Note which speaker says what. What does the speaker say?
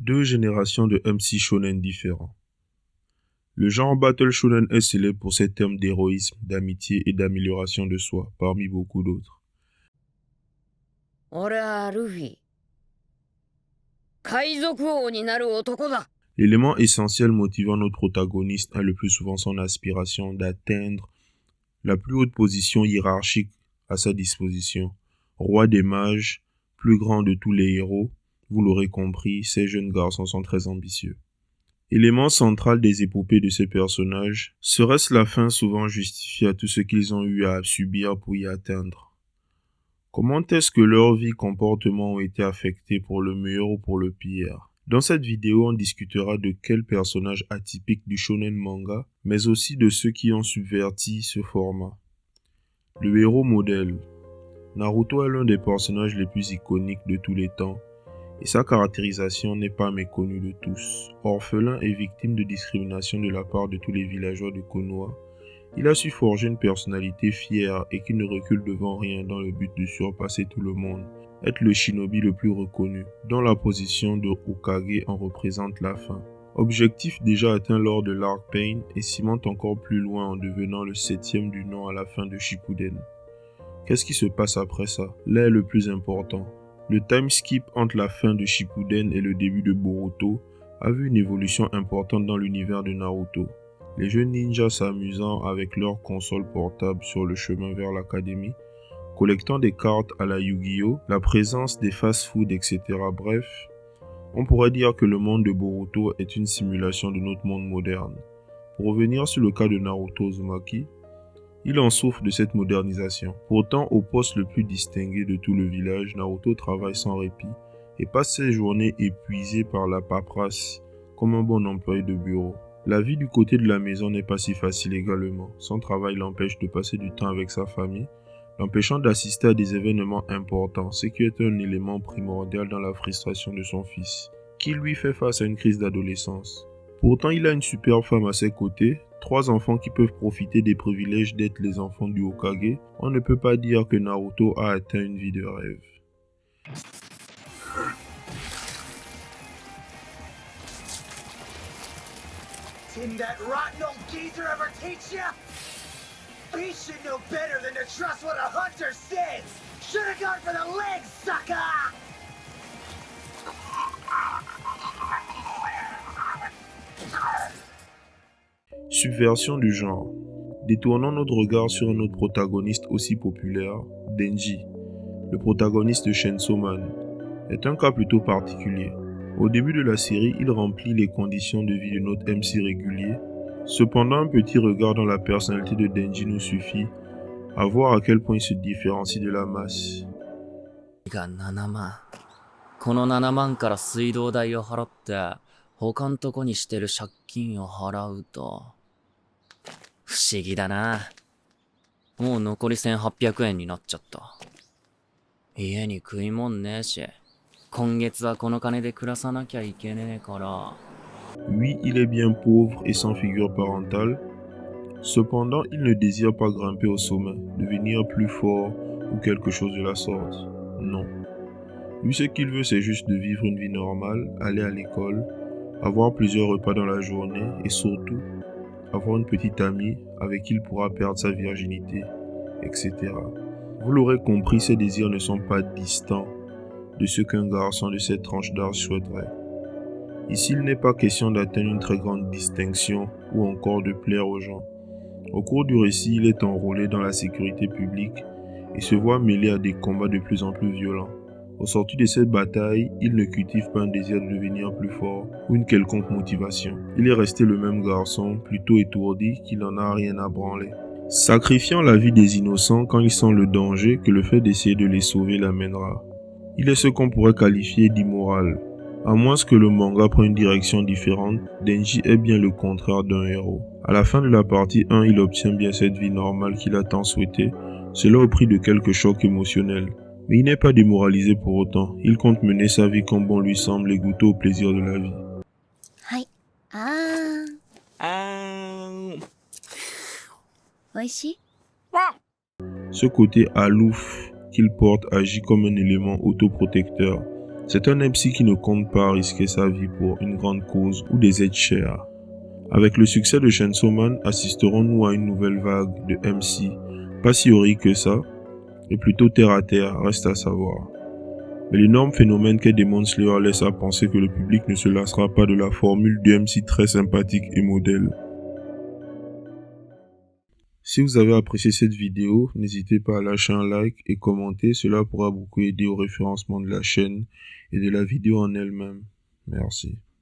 Speaker 1: Deux générations de MC shonen différents. Le genre Battle Shonen est célèbre pour ses thèmes d'héroïsme, d'amitié et d'amélioration de soi, parmi beaucoup d'autres. L'élément essentiel motivant notre protagoniste est le plus souvent son aspiration d'atteindre la plus haute position hiérarchique à sa disposition. Roi des mages, plus grand de tous les héros, vous l'aurez compris, ces jeunes garçons sont très ambitieux. Élément central des épopées de ces personnages, serait-ce la fin souvent justifiée à tout ce qu'ils ont eu à subir pour y atteindre? Comment est-ce que leur vie, comportement ont été affectés pour le meilleur ou pour le pire? Dans cette vidéo, on discutera de quels personnages atypiques du shonen manga, mais aussi de ceux qui ont subverti ce format. Le héros modèle. Naruto est l'un des personnages les plus iconiques de tous les temps, et sa caractérisation n'est pas méconnue de tous. Orphelin et victime de discrimination de la part de tous les villageois de Konoha, il a su forger une personnalité fière et qui ne recule devant rien dans le but de surpasser tout le monde, être le shinobi le plus reconnu, dont la position de Hokage en représente la fin. Objectif déjà atteint lors de l'arc Pain et cimente encore plus loin en devenant le 7e du nom à la fin de Shippuden. Qu'est-ce qui se passe après ça? Là est le plus important. Le time skip entre la fin de Shippuden et le début de Boruto a vu une évolution importante dans l'univers de Naruto. Les jeunes ninjas s'amusant avec leurs consoles portables sur le chemin vers l'académie, collectant des cartes à la Yu-Gi-Oh!, la présence des fast-food, etc. Bref, on pourrait dire que le monde de Boruto est une simulation de notre monde moderne. Pour revenir sur le cas de Naruto Uzumaki, il en souffre de cette modernisation. Pourtant, au poste le plus distingué de tout le village, Naruto travaille sans répit et passe ses journées épuisé par la paperasse comme un bon employé de bureau. La vie du côté de la maison n'est pas si facile également. Son travail l'empêche de passer du temps avec sa famille, l'empêchant d'assister à des événements importants, ce qui est un élément primordial dans la frustration de son fils, qui lui fait face à une crise d'adolescence. Pourtant, il a une superbe femme à ses côtés, 3 enfants qui peuvent profiter des privilèges d'être les enfants du Hokage. On ne peut pas dire que Naruto a atteint une vie de rêve.
Speaker 2: Didn't that rotten old geezer ever teach ya? He should know better than to trust what a hunter says! Should've gone for the legs, sucker!
Speaker 1: Subversion du genre. Détournons notre regard sur un autre protagoniste aussi populaire, Denji. Le protagoniste de Chainsaw Man est un cas plutôt particulier. Au début de la série, il remplit les conditions de vie de notre MC régulier. Cependant, un petit regard dans la personnalité de Denji nous suffit à voir à quel point il se différencie de la masse.
Speaker 3: この7万から水道代を払って他んとこにしてる借金を払うと不思議だな。もう残り1800円になっちゃった。家に食いもんねえし、今月はこの金で暮らさなきゃいけねえから。
Speaker 1: Oui, il est bien pauvre et sans figure parentale. Cependant, il ne désire pas grimper au sommet, devenir plus fort ou quelque chose de la sorte. Non. Lui, ce qu'il veut, c'est juste de vivre une vie normale, aller à l'école, avoir plusieurs repas dans la journée et surtout, avoir une petite amie avec qui il pourra perdre sa virginité, etc. Vous l'aurez compris, ces désirs ne sont pas distants de ce qu'un garçon de cette tranche d'âge souhaiterait. Ici, il n'est pas question d'atteindre une très grande distinction ou encore de plaire aux gens. Au cours du récit, il est enrôlé dans la sécurité publique et se voit mêlé à des combats de plus en plus violents. Au sortir de cette bataille, il ne cultive pas un désir de devenir plus fort ou une quelconque motivation. Il est resté le même garçon, plutôt étourdi, qui n'en a rien à branler. Sacrifiant la vie des innocents quand il sent le danger que le fait d'essayer de les sauver l'amènera. Il est ce qu'on pourrait qualifier d'immoral. À moins que le manga prenne une direction différente, Denji est bien le contraire d'un héros. À la fin de la partie 1, il obtient bien cette vie normale qu'il a tant souhaité, cela au prix de quelques chocs émotionnels. Mais il n'est pas démoralisé pour autant, il compte mener sa vie comme bon lui semble et goûter au plaisir de la vie. Ce côté alouf qu'il porte agit comme un élément autoprotecteur. C'est un MC qui ne compte pas risquer sa vie pour une grande cause ou des aides chères. Avec le succès de Chainsaw Man, assisterons-nous à une nouvelle vague de MC, pas si horrible que ça, et plutôt terre à terre, reste à savoir. Mais l'énorme phénomène qu'est Demon Slayer laisse à penser que le public ne se lassera pas de la formule du MC très sympathique et modèle. Si vous avez apprécié cette vidéo, n'hésitez pas à lâcher un like et commenter, cela pourra beaucoup aider au référencement de la chaîne et de la vidéo en elle-même. Merci.